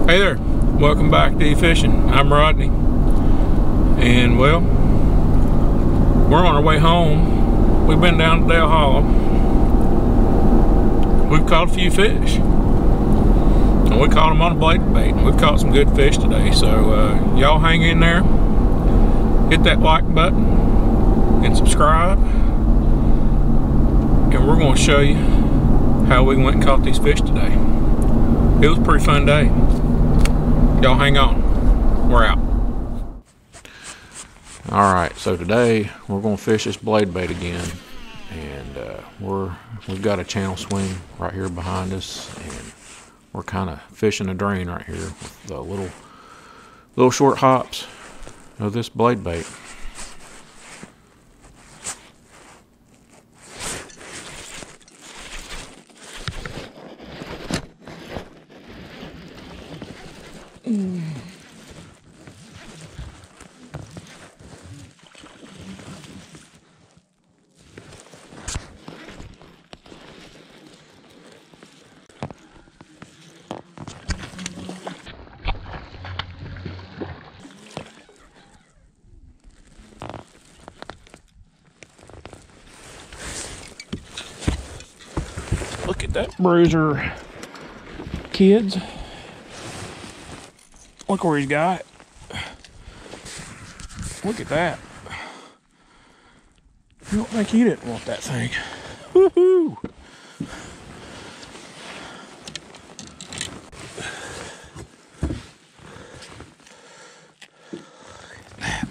Hey there, welcome back to eFishing. I'm Rodney, and well, we're on our way home. We've been down to Dale Hollow. We've caught a few fish, and we caught them on a bladed bait. We've caught some good fish today, so y'all hang in there, hit that like button, and subscribe, and we're going to show you how we went and caught these fish today. It was a pretty fun day. Y'all hang on. We're out. Alright, so today we're going to fish this blade bait again. And we've got a channel swing right here behind us. And we're kind of fishing a drain right here with the little short hops of this blade bait. Look at that bruiser, kids. Look where he's got it. Look at that. You don't think he didn't want that thing? Woohoo! That.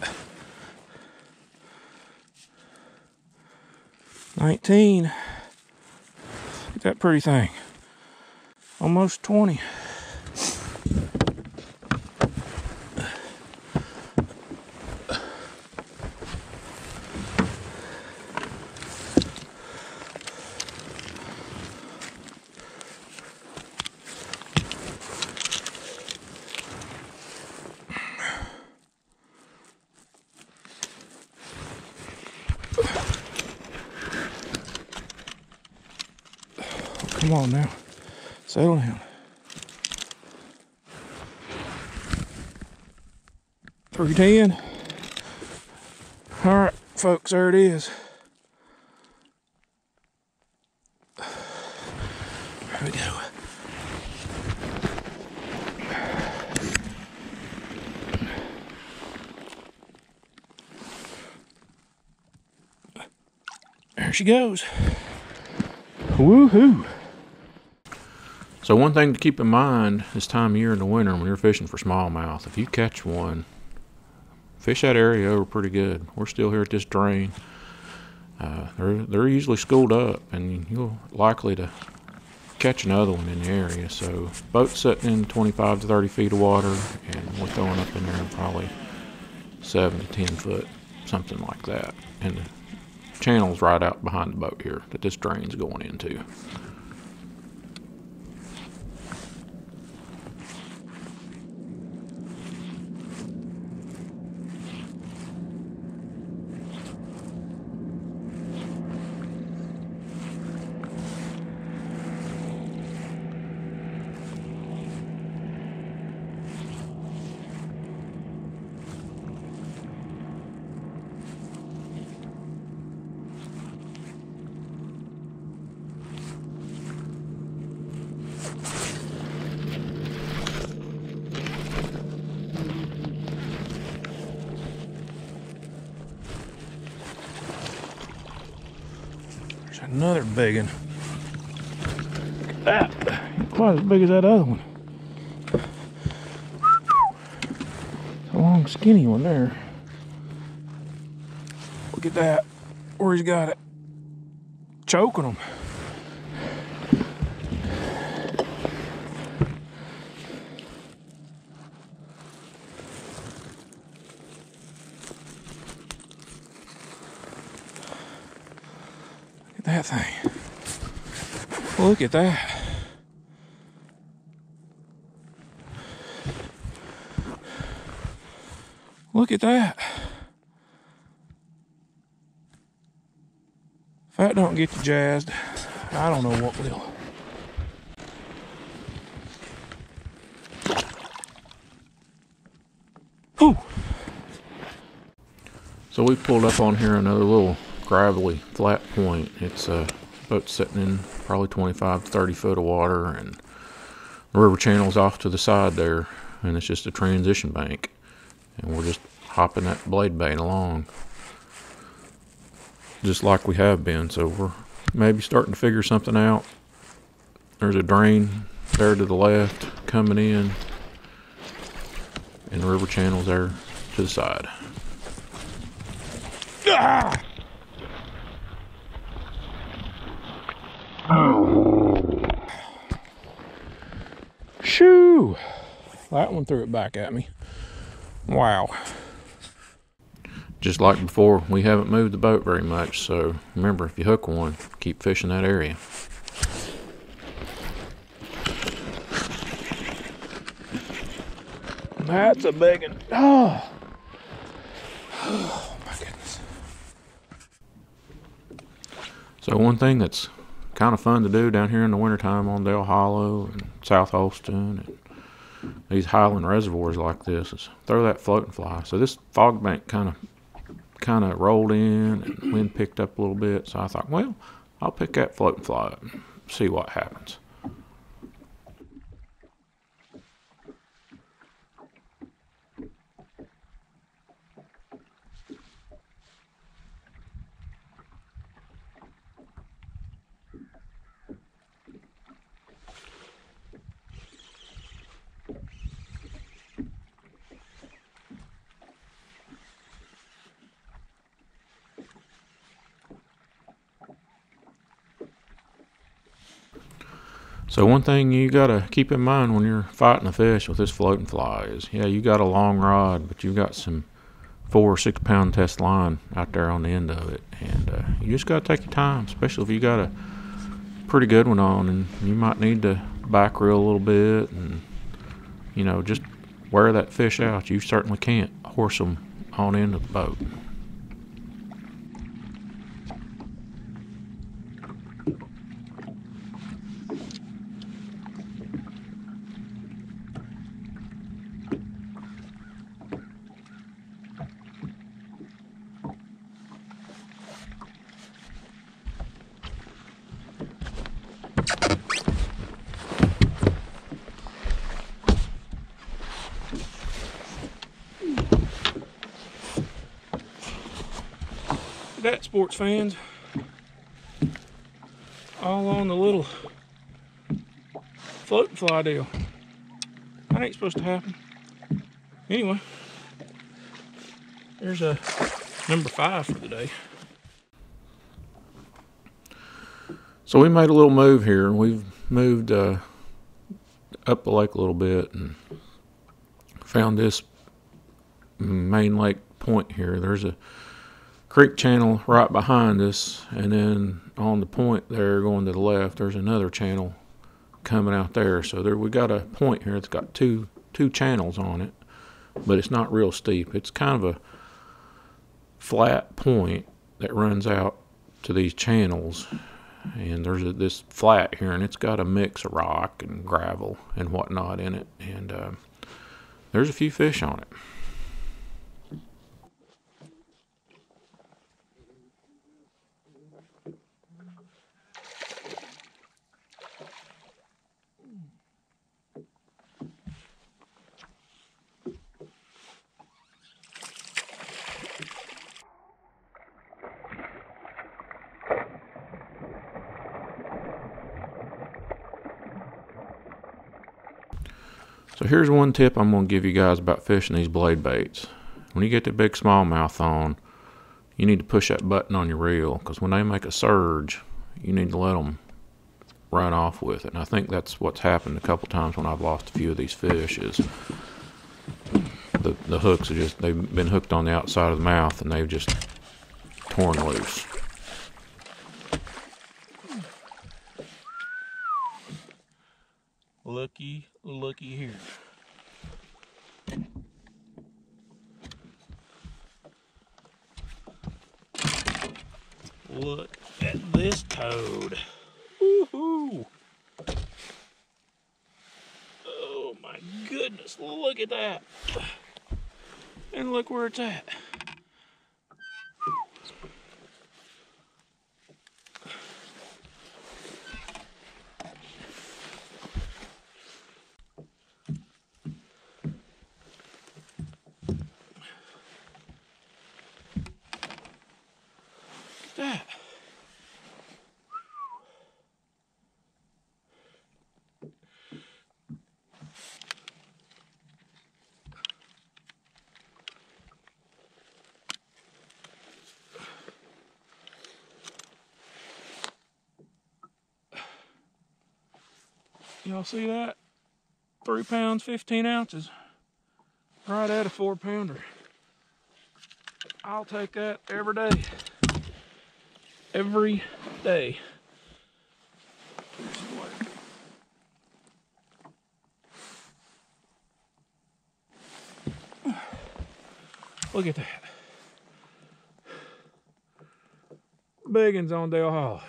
19. Look at that pretty thing. Almost 20. Come on now, settle down. 310. All right, folks, there it is. There we go. There she goes. Woohoo! So one thing to keep in mind this time of year in the winter when you're fishing for smallmouth, if you catch one, fish that area over pretty good. We're still here at this drain. They're usually schooled up, and you're likely to catch another one in the area. So boat's sitting in 25 to 30 feet of water, and we're throwing up in there probably 7 to 10 foot, something like that. And the channel's right out behind the boat here that this drain's going into. Another big one. Look at that. Quite as big as that other one. A long skinny one there. Look at that. Where he's got it. Choking them. That thing. Look at that. Look at that. If that don't get you jazzed, I don't know what will. So we pulled up on here another little gravelly flat point. It's a boat sitting in probably 25 to 30 foot of water, and the river channel's off to the side there, and it's just a transition bank, and we're just hopping that blade bait along just like we have been. So we're maybe starting to figure something out. There's a drain there to the left coming in, and the river channel's there to the side. Ah! Shoo! That one threw it back at me. Wow. Just like before, we haven't moved the boat very much, so remember, if you hook one, keep fishing that area. That's a big one. Oh! Oh my goodness. So one thing that's kind of fun to do down here in the wintertime on Dale Hollow and South Holston and these highland reservoirs like this is throw that floating fly. So this fog bank kind of rolled in and wind picked up a little bit. So I thought, well, I'll pick that floating fly up and see what happens. So one thing you gotta keep in mind when you're fighting a fish with this floating fly is, yeah, you got a long rod, but you got some 4 or 6 pound test line out there on the end of it, and you just gotta take your time, especially if you got a pretty good one on, and you might need to back reel a little bit, and just wear that fish out. You certainly can't horse them on into the boat. That, sports fans, all on the little floating fly deal. That ain't supposed to happen. Anyway, there's a number 5 for the day. So we made a little move here. We've moved up the lake a little bit and found this main lake point here. There's a creek channel right behind us, and then on the point there going to the left, there's another channel coming out there. So there we got a point here that's got two channels on it, but it's not real steep. It's kind of a flat point that runs out to these channels, and there's this flat here, and it's got a mix of rock and gravel and whatnot in it, and there's a few fish on it. So here's one tip I'm going to give you guys about fishing these blade baits. When you get the big smallmouth on, you need to push that button on your reel, because when they make a surge, you need to let them run off with it. And I think that's what's happened a couple times when I've lost a few of these fish, is the hooks are just, they've been hooked on the outside of the mouth and they've just torn loose. Looky here. Look at this toad. Woohoo! Oh my goodness, look at that. And look where it's at. Y'all see that? 3 pounds, 15 ounces. Right at a 4-pounder. I'll take that every day. Every day. Look at that. Big one's on Dale Hall.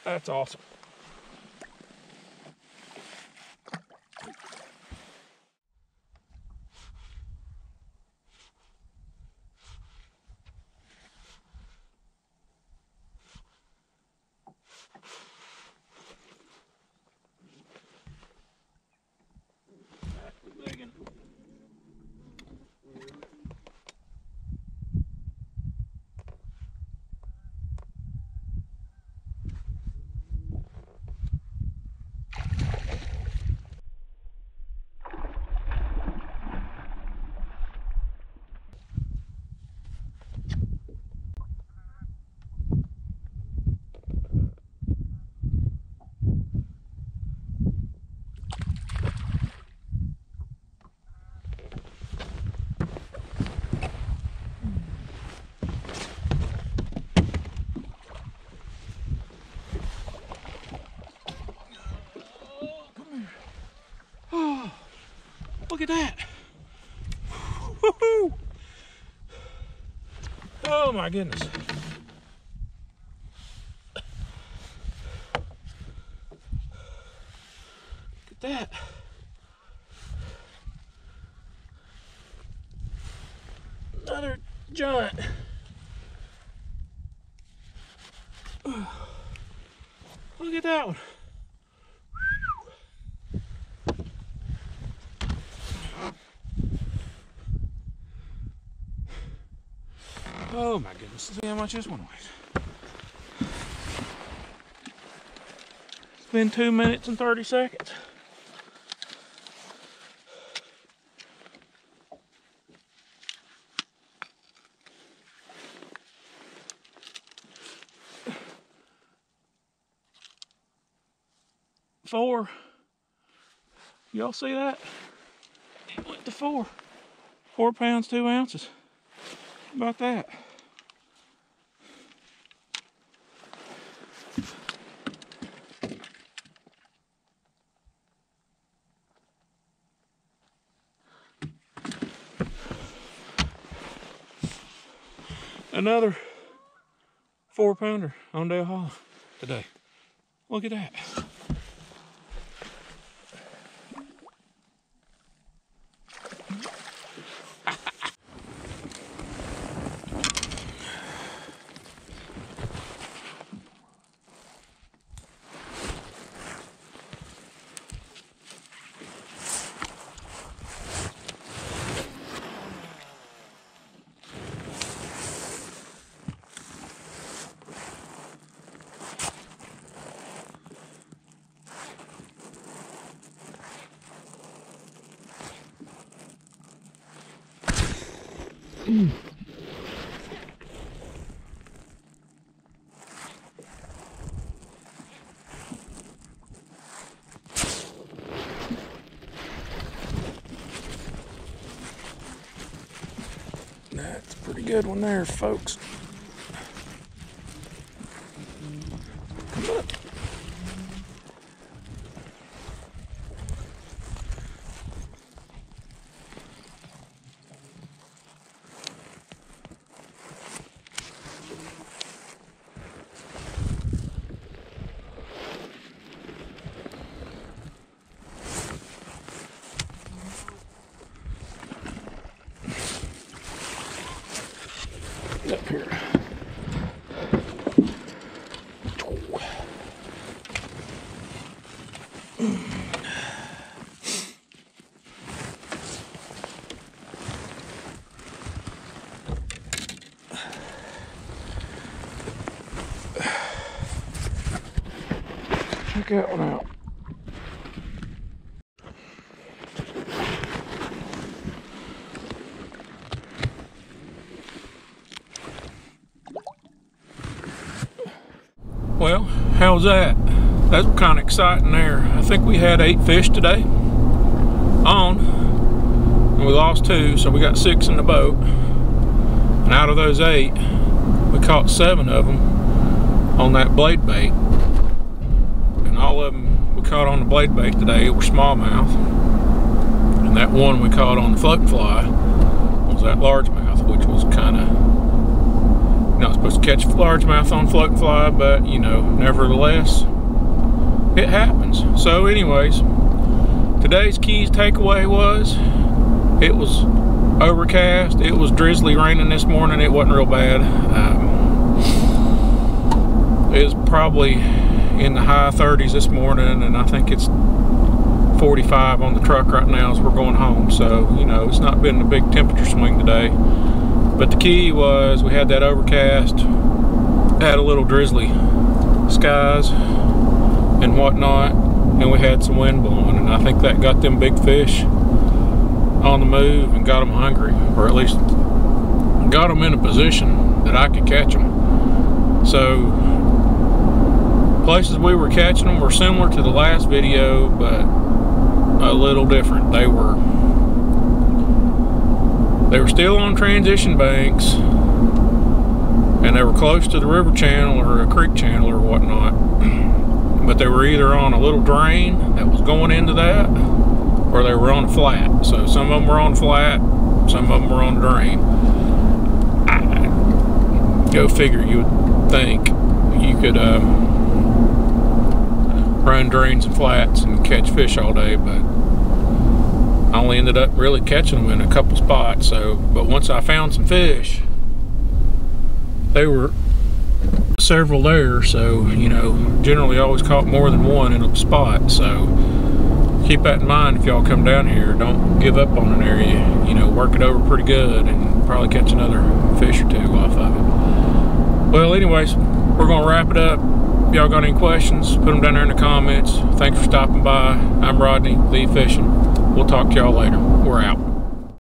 That's awesome. Look at that. Woo-hoo. Oh my goodness. Look at that. Another giant. Look at that one. Oh my goodness, see how much this one weighs. It's been 2 minutes and 30 seconds. Four. Y'all see that? It went to 4. 4 pounds, 2 ounces. How about that? Another 4-pounder on Dale Hall today. Look at that. That's a pretty good one there, folks. Come up. Up here. Check that one out. Well, how's that? That's kind of exciting there. I think we had 8 fish today on, and we lost 2, so we got 6 in the boat. And out of those 8, we caught 7 of them on that blade bait. And all of them we caught on the blade bait today were smallmouth. And that one we caught on the floating fly was that largemouth, which was kind of, you're not supposed to catch largemouth on floating fly, but you know, nevertheless, it happens. So anyways, today's Keys takeaway was, it was overcast, it was drizzly raining this morning. It wasn't real bad. It was probably in the high 30s this morning, and I think it's 45 on the truck right now as we're going home. So you know, it's not been a big temperature swing today, but the key was we had that overcast, had a little drizzly skies and whatnot, and we had some wind blowing, and I think that got them big fish on the move and got them hungry, or at least got them in a position that I could catch them. So places we were catching them were similar to the last video, but a little different. They were still on transition banks, and they were close to the river channel or a creek channel or whatnot, but they were either on a little drain that was going into that, or they were on a flat. So some of them were on flat, some of them were on the drain. Go figure, you would think you could run drains and flats and catch fish all day, but I only ended up really catching them in a couple spots. So, but once I found some fish, they were several there, so you know, generally always caught more than one in a spot. So keep that in mind if y'all come down here. Don't give up on an area, you know, work it over pretty good and probably catch another fish or 2 off of it. Well, anyways, we're gonna wrap it up. If y'all got any questions, put them down there in the comments. Thanks for stopping by. I'm Rodney, The Fishing. We'll talk to y'all later. We're out.